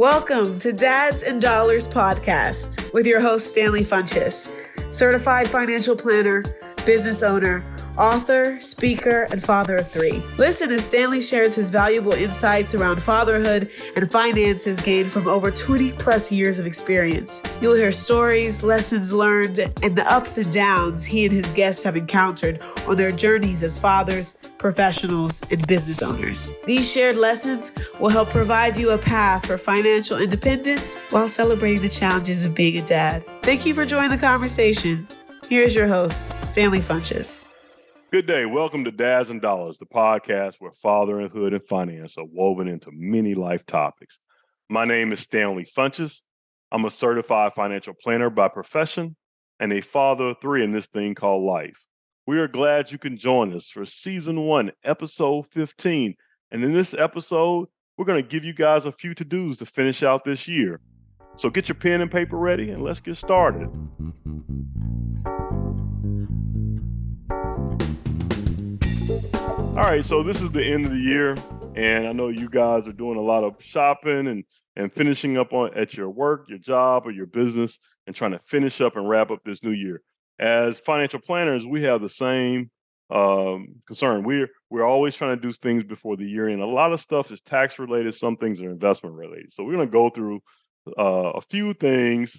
Welcome to Dads and Dollars podcast with your host, Stanley Funches, certified financial planner, business owner, author, speaker, and father of three. Listen as Stanley shares his valuable insights around fatherhood and finances gained from over 20 plus years of experience. You'll hear stories, lessons learned, and the ups and downs he and his guests have encountered on their journeys as fathers, professionals, and business owners. These shared lessons will help provide you a path for financial independence while celebrating the challenges of being a dad. Thank you for joining the conversation. Here's your host, Stanley Funches. Good day. Welcome to Dads and Dollars, the podcast where fatherhood and finance are woven into many life topics. My name is Stanley Funches. I'm a certified financial planner by profession and a father of three in this thing called life. We are glad you can join us for season 1, episode 15. And in this episode, we're going to give you guys a few to-dos to finish out this year. So get your pen and paper ready and let's get started. All right, so this is the end of the year, and I know you guys are doing a lot of shopping and finishing up at your work, your job, or your business, and trying to finish up and wrap up this new year. As financial planners, we have the same concern. We're always trying to do things before the year end. A lot of stuff is tax related, some things are investment related. So we're going to go through a few things,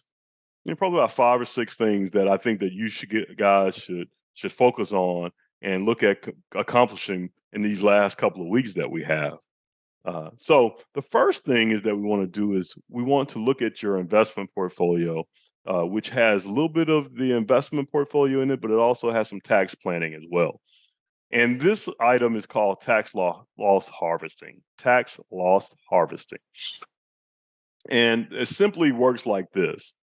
probably about 5 or 6 things that I think that you should focus on and look at accomplishing in these last couple of weeks that we have. So the first thing is that we want to do is we want to look at your investment portfolio, which has a little bit of the investment portfolio in it, but it also has some tax planning as well. And this item is called tax loss harvesting. Tax loss harvesting. And it simply works like this.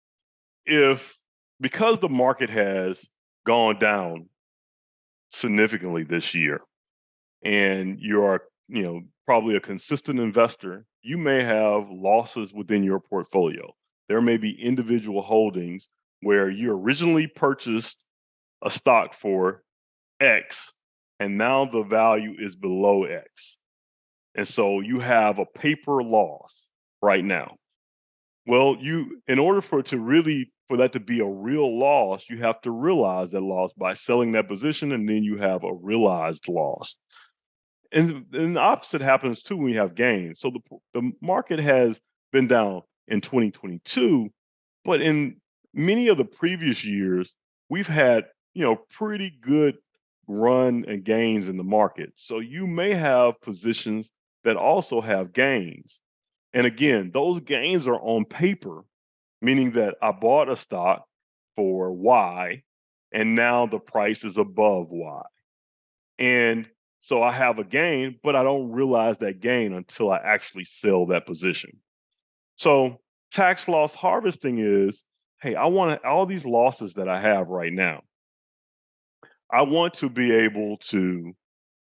Because the market has gone down significantly this year, and you are, probably a consistent investor, you may have losses within your portfolio. There may be individual holdings where you originally purchased a stock for X, and now the value is below X. And so you have a paper loss right now. Well, in order for that to be a real loss, you have to realize that loss by selling that position, and then you have a realized loss. And the opposite happens too when you have gains. So the market has been down in 2022, but in many of the previous years, we've had, pretty good run and gains in the market. So you may have positions that also have gains. And again, those gains are on paper, meaning that I bought a stock for Y, and now the price is above Y. And so I have a gain, but I don't realize that gain until I actually sell that position. So tax loss harvesting is, hey, I want all these losses that I have right now. I want to be able to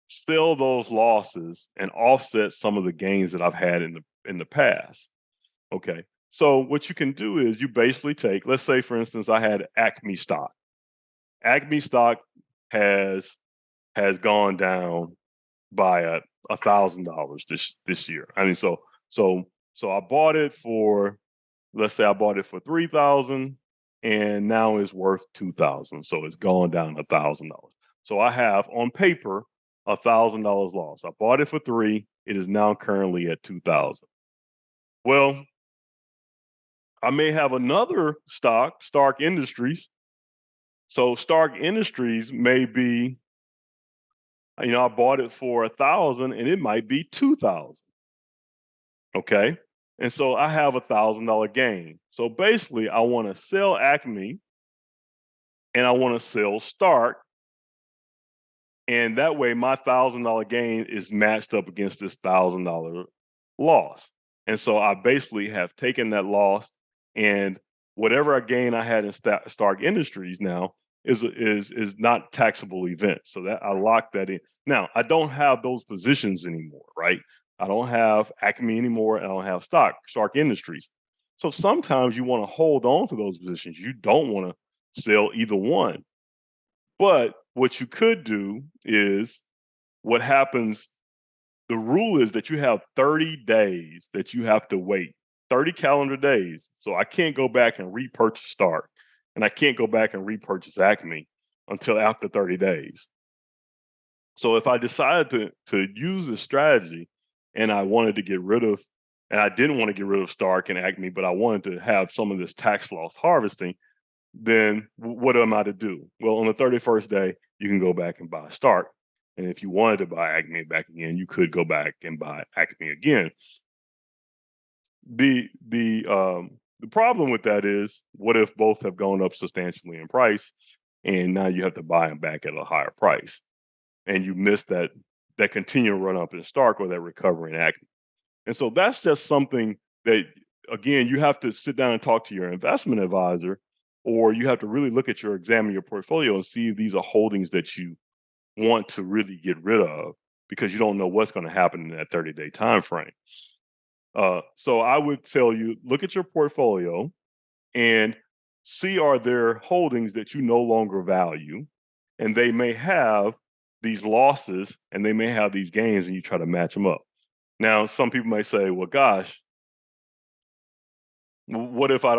sell those losses and offset some of the gains that I've had in the past. Okay. So what you can do is you basically take, let's say, for instance, I had Acme stock. Acme stock has gone down by $1,000 this year. I mean, so I bought it for, let's say I bought it for $3,000, and now it's worth $2,000. So it's gone down $1,000. So I have on paper $1,000 loss. I bought it for $3,000. It is now currently at $2,000. Well, I may have another stock, Stark Industries. So Stark Industries may be, I bought it for $1,000 and it might be $2,000. Okay. And so I have $1,000 gain. So basically I want to sell Acme and I want to sell Stark. And that way my $1,000 gain is matched up against this $1,000 loss. And so I basically have taken that loss, and whatever gain I had in Stark Industries now is not taxable event. So that I locked that in. Now, I don't have those positions anymore, right? I don't have Acme anymore, and I don't have Stark Industries. So sometimes you want to hold on to those positions. You don't want to sell either one. But what you could do is, what happens, the rule is that you have 30 days that you have to wait 30 calendar days. So I can't go back and repurchase Stark, and I can't go back and repurchase Acme until after 30 days. So if I decided to use this strategy and I wanted to get rid of, and I didn't want to get rid of Stark and Acme, but I wanted to have some of this tax loss harvesting, then what am I to do? Well, on the 31st day, you can go back and buy Stark. And if you wanted to buy Acme back again, you could go back and buy Acme again. The problem with that is, what if both have gone up substantially in price, and now you have to buy them back at a higher price, and you miss that continual run up in Stark or that recovery in Acme? And so that's just something that, again, you have to sit down and talk to your investment advisor, or you have to really examine your portfolio and see if these are holdings that you want to really get rid of, because you don't know what's going to happen in that 30-day time frame. So I would tell you, look at your portfolio and see, are there holdings that you no longer value, and they may have these losses and they may have these gains, and you try to match them up. Now, some people may say, well, gosh, what if I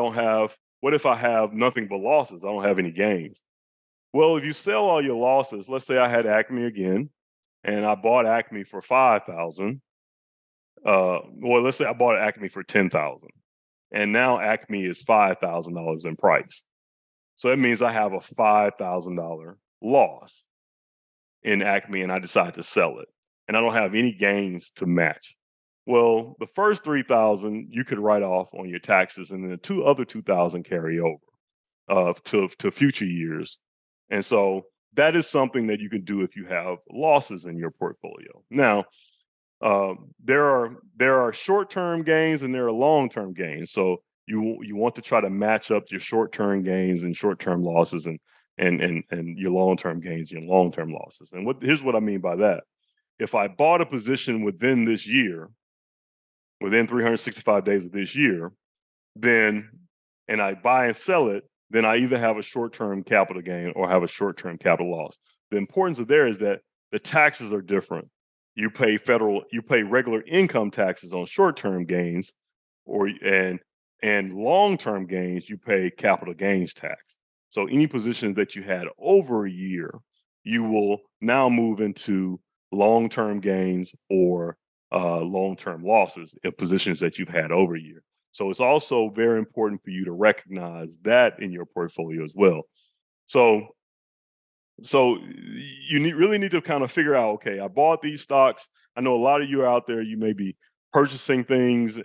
have nothing but losses? I don't have any gains. Well, if you sell all your losses, let's say I had Acme again, and I bought Acme for 5,000. Well, let's say I bought Acme for 10,000, and now Acme is $5,000 in price. So that means I have a $5,000 loss in Acme, and I decide to sell it, and I don't have any gains to match. Well, the first 3,000 you could write off on your taxes, and then the other 2,000 carry over to future years. And so that is something that you can do if you have losses in your portfolio. Now, there are short-term gains and there are long-term gains. So you want to try to match up your short-term gains and short-term losses, and your long-term gains, your long-term losses. And here's what I mean by that. If I bought a position within this year, within 365 days of this year, and I buy and sell it, then I either have a short-term capital gain or have a short-term capital loss. The importance of there is that the taxes are different. You pay regular income taxes on short-term gains, and long-term gains, you pay capital gains tax. So any positions that you had over a year, you will now move into long-term gains or long-term losses in positions that you've had over a year. So it's also very important for you to recognize that in your portfolio as well. So you really need to kind of figure out, okay, I bought these stocks. I know a lot of you out there, you may be purchasing things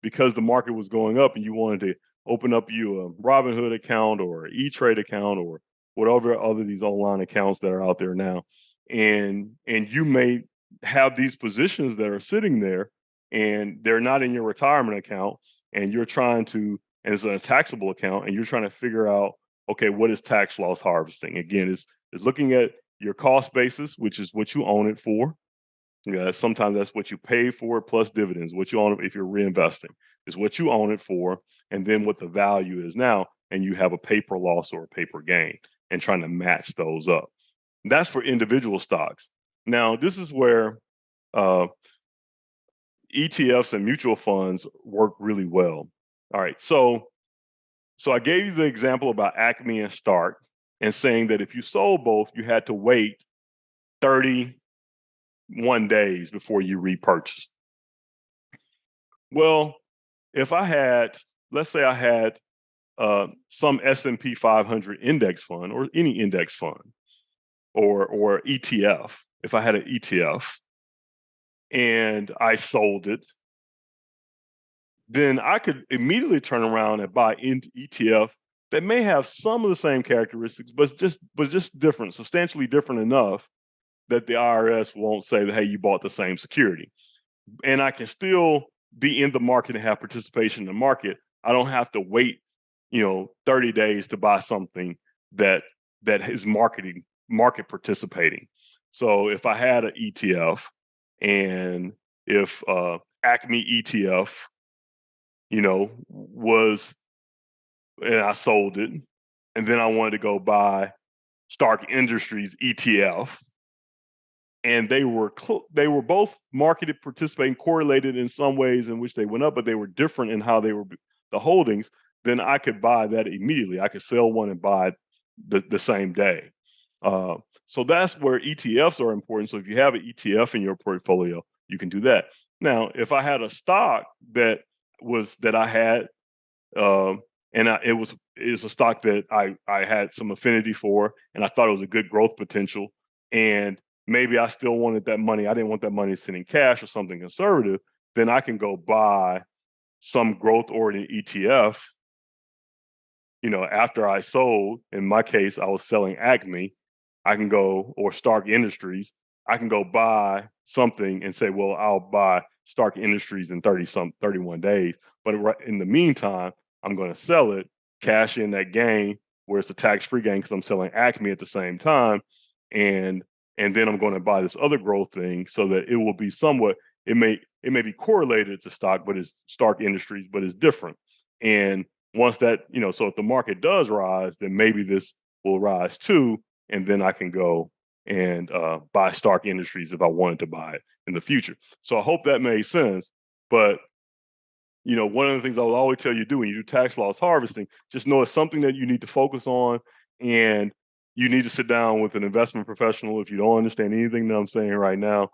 because the market was going up and you wanted to open up you a Robinhood account or E-Trade account or whatever other these online accounts that are out there now. And you may have these positions that are sitting there and they're not in your retirement account, and you're trying to, and it's a taxable account, and you're trying to figure out, okay, what is tax loss harvesting? Again, it's looking at your cost basis, which is what you own it for. Yeah, sometimes that's what you pay for it plus dividends. What you own it, if you're reinvesting, is what you own it for, and then what the value is now, and you have a paper loss or a paper gain, and trying to match those up. That's for individual stocks. Now, this is where ETFs and mutual funds work really well. All right, so I gave you the example about Acme and Stark, and saying that if you sold both, you had to wait 31 days before you repurchased. Well, if I had, let's say I had some S&P 500 index fund, or any index fund, or ETF, if I had an ETF and I sold it, then I could immediately turn around and buy into ETF that may have some of the same characteristics, but just different, substantially different enough that the IRS won't say that, hey, you bought the same security. And I can still be in the market and have participation in the market. I don't have to wait, 30 days to buy something that is market participating. So if I had an ETF, and if Acme ETF, was, and I sold it, and then I wanted to go buy Stark Industries ETF, and they were both marketed, participating, correlated in some ways in which they went up, but they were different in how they were the holdings. Then I could buy that immediately. I could sell one and buy the same day. Uh, so that's where ETFs are important. So if you have an ETF in your portfolio, you can do that. Now, if I had a stock that I had, and it is a stock that I had some affinity for, and I thought it was a good growth potential, and maybe I still wanted that money. I didn't want that money sitting in cash or something conservative. Then I can go buy some growth oriented ETF. After I sold, in my case, I was selling Acme. I can go, or Stark Industries. I can go buy something and say, well, I'll buy Stark Industries in 31 days. But in the meantime, I'm going to sell it, cash in that gain where it's a tax-free gain because I'm selling Acme at the same time. And then I'm going to buy this other growth thing so that it will be somewhat, it may be correlated to stock, but it's Stark Industries, but it's different. And once that, so if the market does rise, then maybe this will rise too. And then I can go and buy Stark Industries if I wanted to buy it in the future. So I hope that made sense. But one of the things I will always tell you to do when you do tax loss harvesting, just know it's something that you need to focus on, and you need to sit down with an investment professional. If you don't understand anything that I'm saying right now,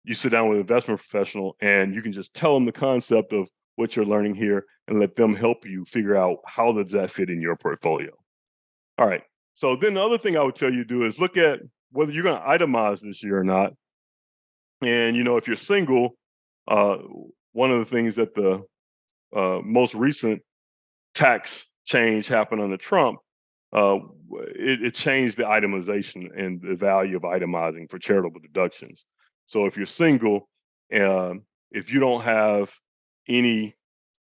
you sit down with an investment professional and you can just tell them the concept of what you're learning here and let them help you figure out how does that fit in your portfolio. All right. So then the other thing I would tell you to do is look at whether you're going to itemize this year or not. And, if you're single, one of the things that the most recent tax change happened under Trump, it changed the itemization and the value of itemizing for charitable deductions. So if you're single, if you don't have any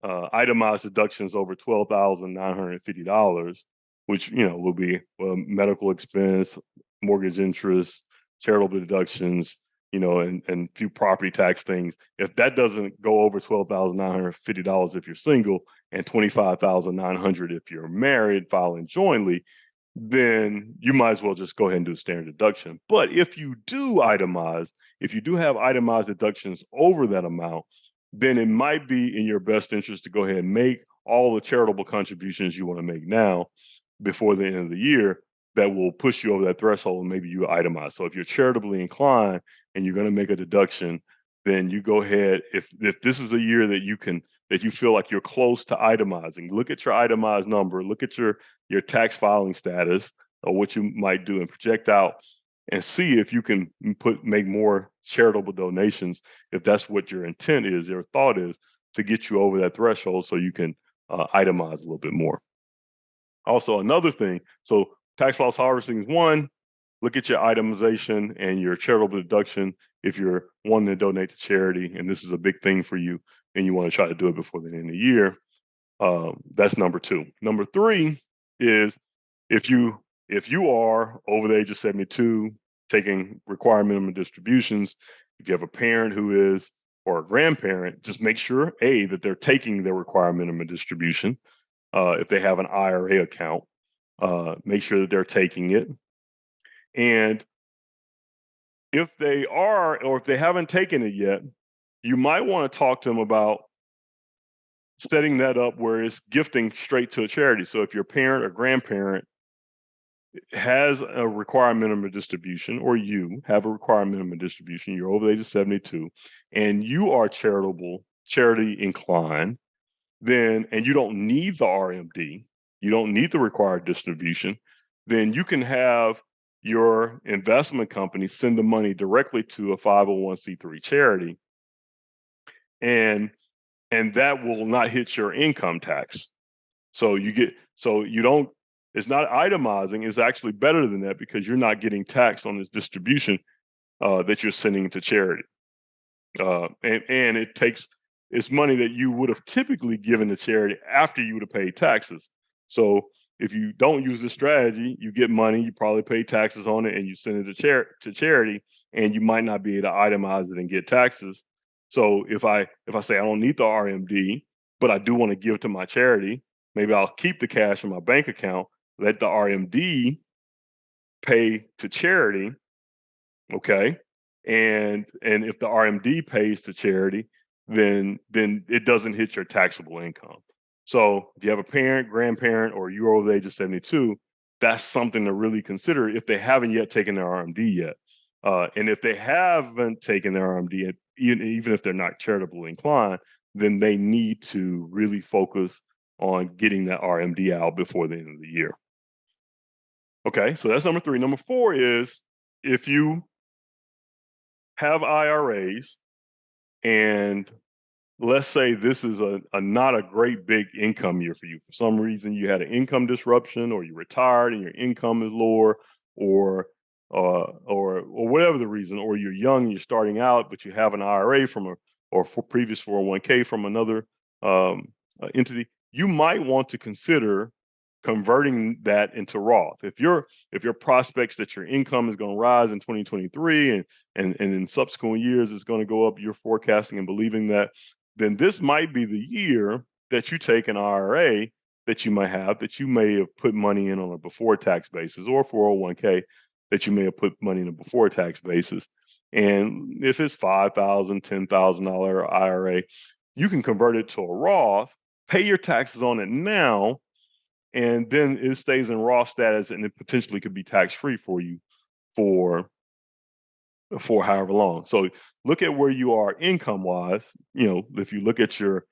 itemized deductions over $12,950, which will be medical expense, mortgage interest, charitable deductions, and few property tax things. If that doesn't go over $12,950 if you're single, and $25,900 if you're married, filing jointly, then you might as well just go ahead and do standard deduction. But if you do itemize, if you do have itemized deductions over that amount, then it might be in your best interest to go ahead and make all the charitable contributions you want to make now before the end of the year that will push you over that threshold, and maybe you itemize. So if you're charitably inclined and you're going to make a deduction, then you go ahead. If this is a year that you feel like you're close to itemizing, look at your itemized number, look at your tax filing status or what you might do, and project out and see if you can make more charitable donations, if that's what your intent is, your thought is, to get you over that threshold so you can itemize a little bit more. Also, another thing, so tax loss harvesting is one, look at your itemization and your charitable deduction if you're wanting to donate to charity, and this is a big thing for you, and you want to try to do it before the end of the year. That's number two. Number three is if you are over the age of 72, taking required minimum distributions, if you have a parent who is, or a grandparent, just make sure, A, that they're taking their required minimum distribution. If they have an IRA account, make sure that they're taking it. And if they are, or if they haven't taken it yet, you might want to talk to them about setting that up where it's gifting straight to a charity. So if your parent or grandparent has a required minimum distribution, or you have a required minimum distribution, you're over the age of 72, and you are charity inclined, then, and you don't need the RMD, you don't need the required distribution, then you can have your investment company send the money directly to a 501c3 charity, and that will not hit your income tax. So it's not itemizing, it's actually better than that because you're not getting taxed on this distribution that you're sending to charity. And it's money that you would have typically given to charity after you would have paid taxes. So if you don't use this strategy, you get money, you probably pay taxes on it, and you send it to charity, and you might not be able to itemize it and get taxes. So if I say I don't need the RMD, but I do want to give to my charity, maybe I'll keep the cash in my bank account, let the RMD pay to charity, Okay. And if the RMD pays to charity, then it doesn't hit your taxable income. So if you have a parent, grandparent, or you're over the age of 72, that's something to really consider if they haven't yet taken their RMD yet. And if they haven't taken their RMD yet, even if they're not charitably inclined, then they need to really focus on getting that RMD out before the end of the year. Okay, so that's number 3. Number 4 is if you have IRAs and let's say this is a not a great big income year for you. For some reason, you had an income disruption, or you retired and your income is lower, or or whatever the reason, or you're young, you're starting out, but you have an IRA from a or for previous 401k from another entity. You might want to consider converting that into Roth. If your prospects that your income is going to rise in 2023 and in subsequent years it's going to go up, you're forecasting and believing that, then this might be the year that you take an IRA that you might have that you may have put money in on a before tax basis, or 401k that you may have put money in a before tax basis. And if it's $5,000, $10,000 IRA, you can convert it to a Roth, pay your taxes on it now, and then it stays in Roth status, and it potentially could be tax free for you for however long. So look at where you are income wise. You know, if you look at your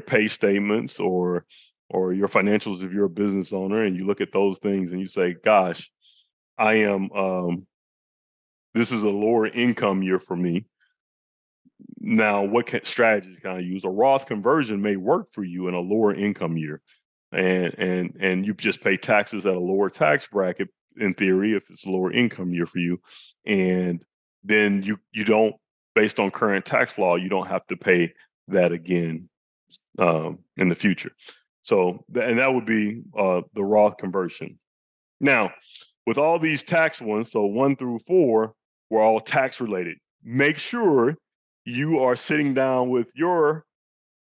pay statements or your financials if you're a business owner, and you look at those things and you say, "Gosh, I am this is a lower income year for me." Now, what strategies can I use? A Roth conversion may work for you in a lower income year, and you just pay taxes at a lower tax bracket in theory if it's a lower income year for you, and then you don't, based on current tax law, you don't have to pay that again in the future. So and that would be the Roth conversion. Now, with all these tax ones, so 1 through 4 were all tax related. Make sure you are sitting down with your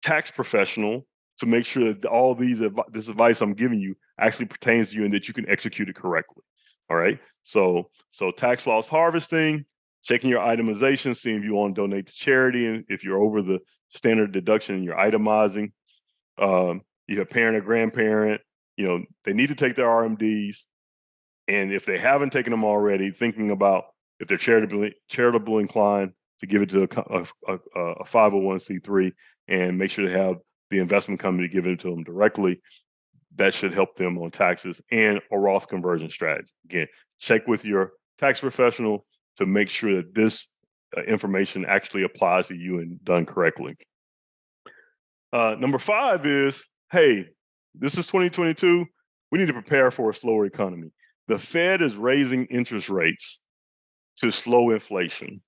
tax professional to make sure that all this advice I'm giving you actually pertains to you and that you can execute it correctly. All right. So tax loss harvesting, checking your itemization, seeing if you want to donate to charity, and if you're over the standard deduction, you're itemizing. You have parent or grandparent, they need to take their RMDs. And if they haven't taken them already, thinking about if they're charitable inclined, to give it to a 501c3 and make sure they have the investment company give it to them directly. That should help them on taxes, and a Roth conversion strategy. Again, check with your tax professional to make sure that this information actually applies to you and done correctly. Number 5 is, hey, this is 2022. We need to prepare for a slower economy. The Fed is raising interest rates to slow inflation.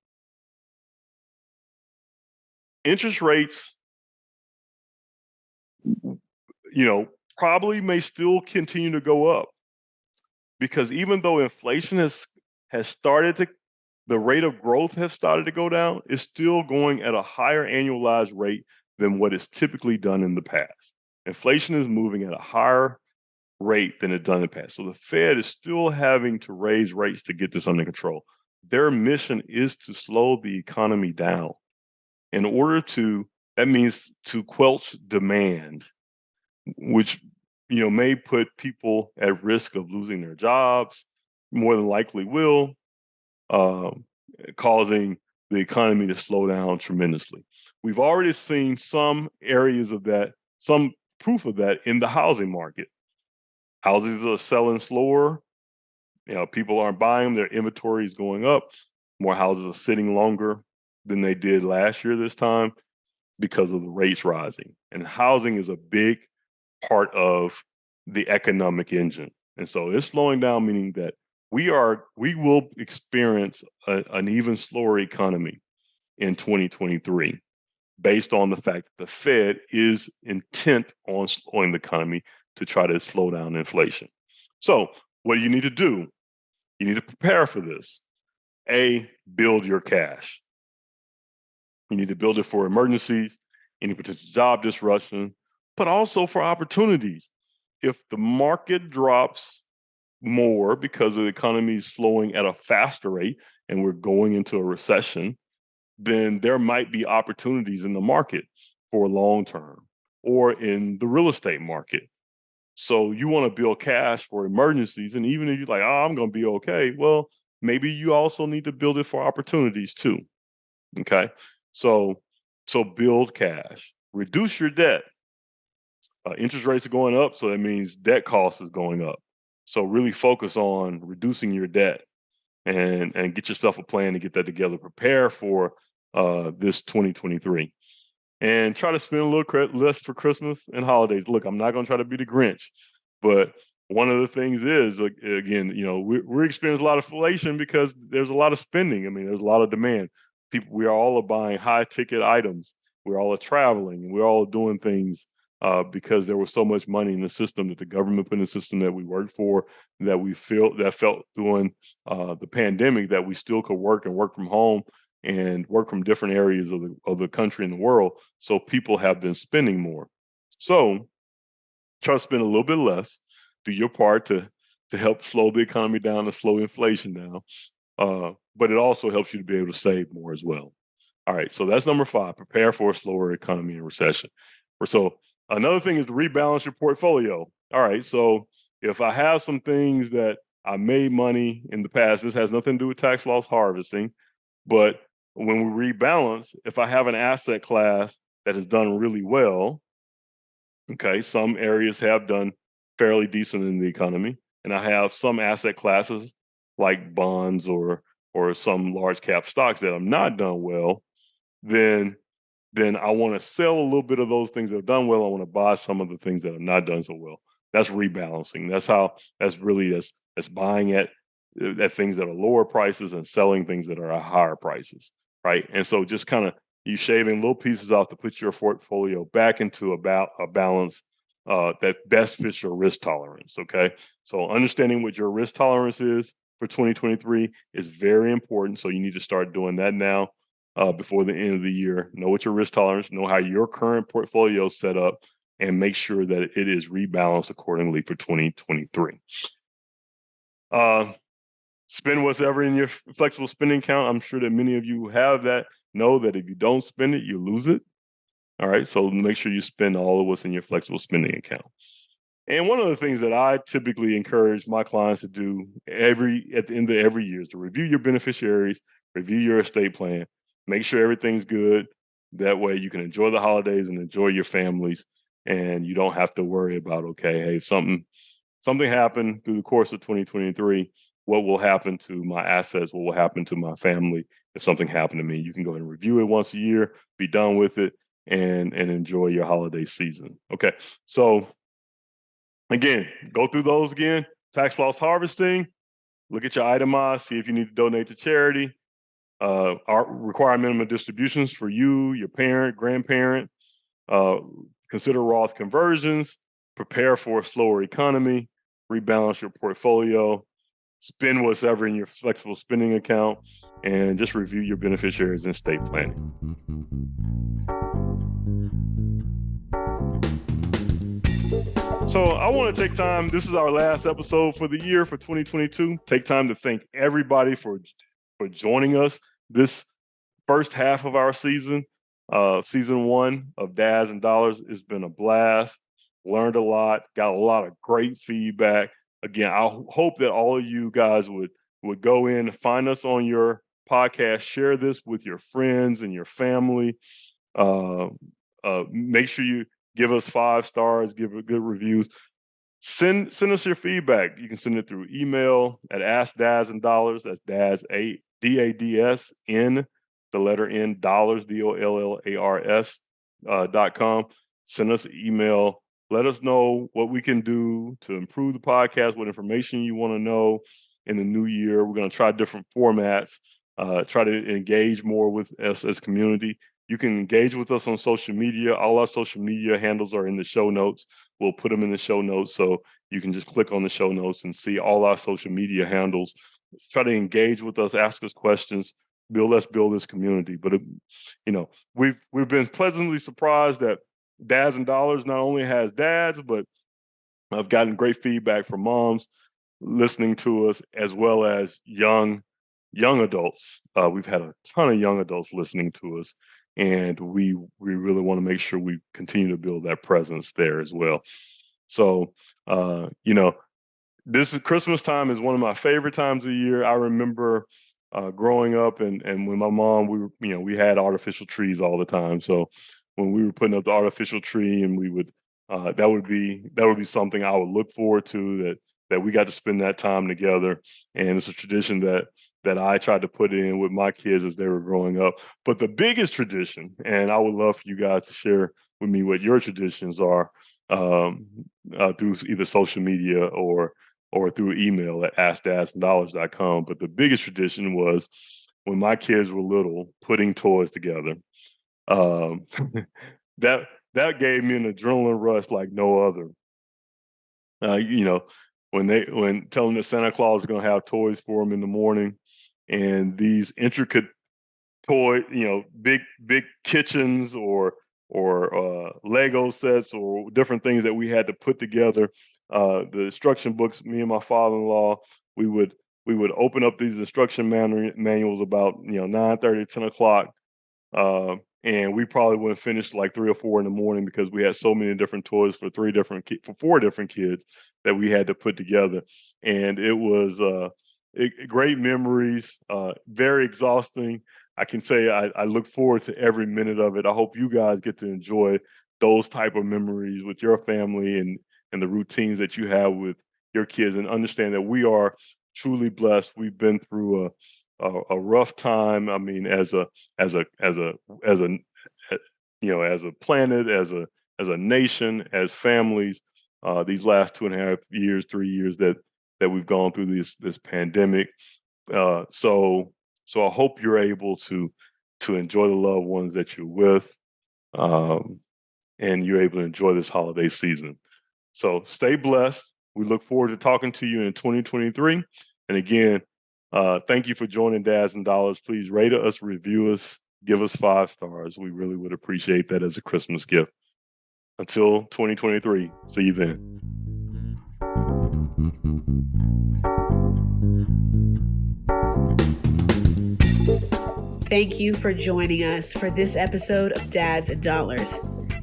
Interest rates, probably may still continue to go up, because even though inflation has started to, the rate of growth has started to go down, it's still going at a higher annualized rate than what is typically done in the past. Inflation is moving at a higher rate than it's done in the past. So the Fed is still having to raise rates to get this under control. Their mission is to slow the economy down. In order to, that means to quelch demand, which may put people at risk of losing their jobs, more than likely will, causing the economy to slow down tremendously. We've already seen some areas of that, some proof of that in the housing market. Houses are selling slower. People aren't buying them. Their inventory is going up. More houses are sitting longer than they did last year this time because of the rates rising. And housing is a big part of the economic engine. And so it's slowing down, meaning that we will experience an even slower economy in 2023, based on the fact that the Fed is intent on slowing the economy to try to slow down inflation. So what do you need to do? You need to prepare for this. Build your cash. You need to build it for emergencies, any potential job disruption, but also for opportunities. If the market drops more because the economy is slowing at a faster rate, and we're going into a recession, then there might be opportunities in the market for long term or in the real estate market. So you want to build cash for emergencies. And even if you're like, oh, I'm going to be okay, well, maybe you also need to build it for opportunities too. Okay. So build cash, reduce your debt. Interest rates are going up, so that means debt cost is going up. So really focus on reducing your debt and get yourself a plan to get that together. Prepare for this 2023, and try to spend a little less for Christmas and holidays. Look, I'm not going to try to be the Grinch, but one of the things is, again, we're experiencing a lot of inflation because there's a lot of spending. I mean, there's a lot of demand. We are all buying high ticket items. We're all traveling. We're all doing things because there was so much money in the system that the government put in the system that we worked for, that felt during the pandemic that we still could work and work from home and work from different areas of the country and the world. So people have been spending more. So try to spend a little bit less. Do your part to help slow the economy down and slow inflation down. But it also helps you to be able to save more as well. All right, so that's number 5. Prepare for a slower economy and recession. So another thing is to rebalance your portfolio. All right, so if I have some things that I made money in the past, this has nothing to do with tax loss harvesting, but when we rebalance, if I have an asset class that has done really well, okay, some areas have done fairly decent in the economy, and I have some asset classes like bonds or some large cap stocks that have not done well, then I want to sell a little bit of those things that have done well. I want to buy some of the things that have not done so well. That's rebalancing. That's buying at things that are lower prices and selling things that are at higher prices, right? And so just kind of you shaving little pieces off to put your portfolio back into a balance that best fits your risk tolerance. Okay, so understanding what your risk tolerance is for 2023 is very important. So you need to start doing that now before the end of the year. Know what your risk tolerance, know how your current portfolio is set up, and make sure that it is rebalanced accordingly for 2023. Spend what's ever in your flexible spending account. I'm sure that many of you have that. Know that if you don't spend it, you lose it. All right, so make sure you spend all of what's in your flexible spending account. And one of the things that I typically encourage my clients to do at the end of every year is to review your beneficiaries, review your estate plan, make sure everything's good. That way you can enjoy the holidays and enjoy your families, and you don't have to worry about, okay, hey, if something happened through the course of 2023, what will happen to my assets? What will happen to my family if something happened to me? You can go ahead and review it once a year, be done with it, and enjoy your holiday season. Okay, so again, go through those again. Tax loss harvesting, look at your itemized, see if you need to donate to charity. Require minimum distributions for you, your parent, grandparent. Consider Roth conversions. Prepare for a slower economy. Rebalance your portfolio. Spend what's ever in your flexible spending account, and just review your beneficiaries and estate planning. So I want to take time. This is our last episode for the year for 2022. Take time to thank everybody for joining us this first half of our season. Season 1 of Dads and Dollars has been a blast. Learned a lot. Got a lot of great feedback. Again, I hope that all of you guys would go in and find us on your podcast. Share this with your friends and your family. Make sure you give us 5 stars, give it good reviews. Send us your feedback. You can send it through email at AskDadsandDollars. That's Dads, DADSN, the letter N, dollars, DOLLARS.com. Send us an email. Let us know what we can do to improve the podcast, what information you want to know in the new year. We're going to try different formats, try to engage more with us as community. You can engage with us on social media. All our social media handles are in the show notes. We'll put them in the show notes, so you can just click on the show notes and see all our social media handles. Try to engage with us, ask us questions. Let's build this community. But we've been pleasantly surprised that Dads and Dollars not only has dads, but I've gotten great feedback from moms listening to us, as well as young young adults. We've had a ton of young adults listening to us, and we really want to make sure we continue to build that presence there as well. So, this is Christmas time is one of my favorite times of the year. I remember growing up, and when my mom, we had artificial trees all the time. So when we were putting up the artificial tree, and we would that would be something I would look forward to, that we got to spend that time together. And it's a tradition that I tried to put in with my kids as they were growing up. But the biggest tradition, and I would love for you guys to share with me what your traditions are, through either social media or through email at askdadsanddollars.com. But the biggest tradition was when my kids were little, putting toys together. That gave me an adrenaline rush like no other. When telling that Santa Claus is going to have toys for them in the morning, and these intricate toy, big kitchens or Lego sets or different things that we had to put together. The instruction books, me and my father-in-law, we would open up these instruction manuals about 9:30, 10 o'clock, and we probably wouldn't finish like 3 or 4 in the morning because we had so many different toys for 4 different kids that we had to put together. And it was great memories, very exhausting. I can say I look forward to every minute of it. I hope you guys get to enjoy those type of memories with your family and the routines that you have with your kids, and understand that we are truly blessed. We've been through a rough time. I mean, as a planet, as a nation, as families, these last 2.5 years, 3 years that we've gone through this pandemic. So I hope you're able to enjoy the loved ones that you're with, and you're able to enjoy this holiday season. So stay blessed. We look forward to talking to you in 2023. And again, thank you for joining Dads and Dollars. Please rate us, review us, give us 5 stars. We really would appreciate that as a Christmas gift. Until 2023, see you then. Thank you for joining us for this episode of Dads and Dollars.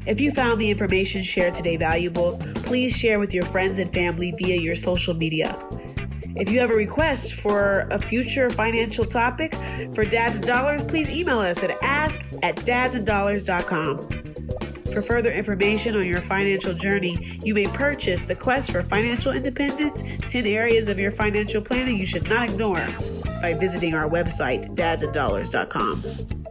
If you found the information shared today valuable, please share with your friends and family via your social media. If you have a request for a future financial topic for Dads and Dollars, please email us at ask@dadsanddollars.com. For further information on your financial journey, you may purchase The Quest for Financial Independence, 10 areas of your financial planning you should not ignore, by visiting our website, dadsanddollars.com.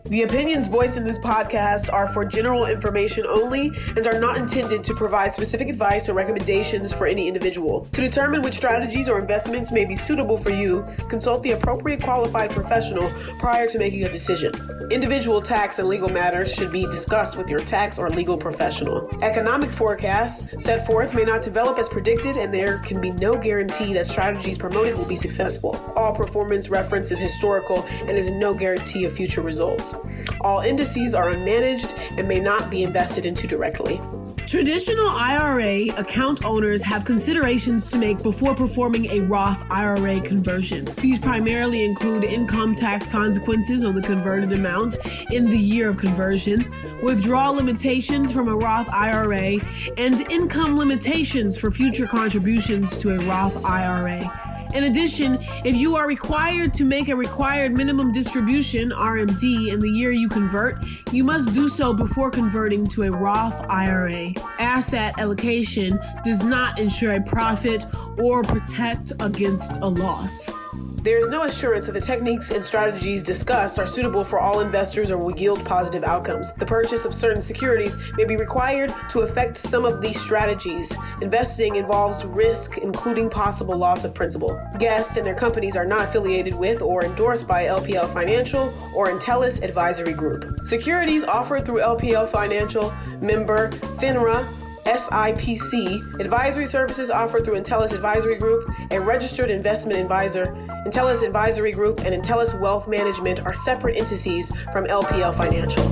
The opinions voiced in this podcast are for general information only and are not intended to provide specific advice or recommendations for any individual. To determine which strategies or investments may be suitable for you, consult the appropriate qualified professional prior to making a decision. Individual tax and legal matters should be discussed with your tax or legal professional. Economic forecasts set forth may not develop as predicted, and there can be no guarantee that strategies promoted will be successful. All performance reference is historical and is no guarantee of future results. All indices are unmanaged and may not be invested into directly. Traditional IRA account owners have considerations to make before performing a Roth IRA conversion. These primarily include income tax consequences on the converted amount in the year of conversion, withdrawal limitations from a Roth IRA, and income limitations for future contributions to a Roth IRA. In addition, if you are required to make a required minimum distribution, RMD, in the year you convert, you must do so before converting to a Roth IRA. Asset allocation does not ensure a profit or protect against a loss. There is no assurance that the techniques and strategies discussed are suitable for all investors or will yield positive outcomes. The purchase of certain securities may be required to affect some of these strategies. Investing involves risk, including possible loss of principal. Guests and their companies are not affiliated with or endorsed by LPL Financial or Intellis Advisory Group. Securities offered through LPL Financial, member FINRA, SIPC. Advisory services offered through Intellis Advisory Group, a registered investment advisor. Intellis Advisory Group and Intellis Wealth Management are separate entities from LPL Financial.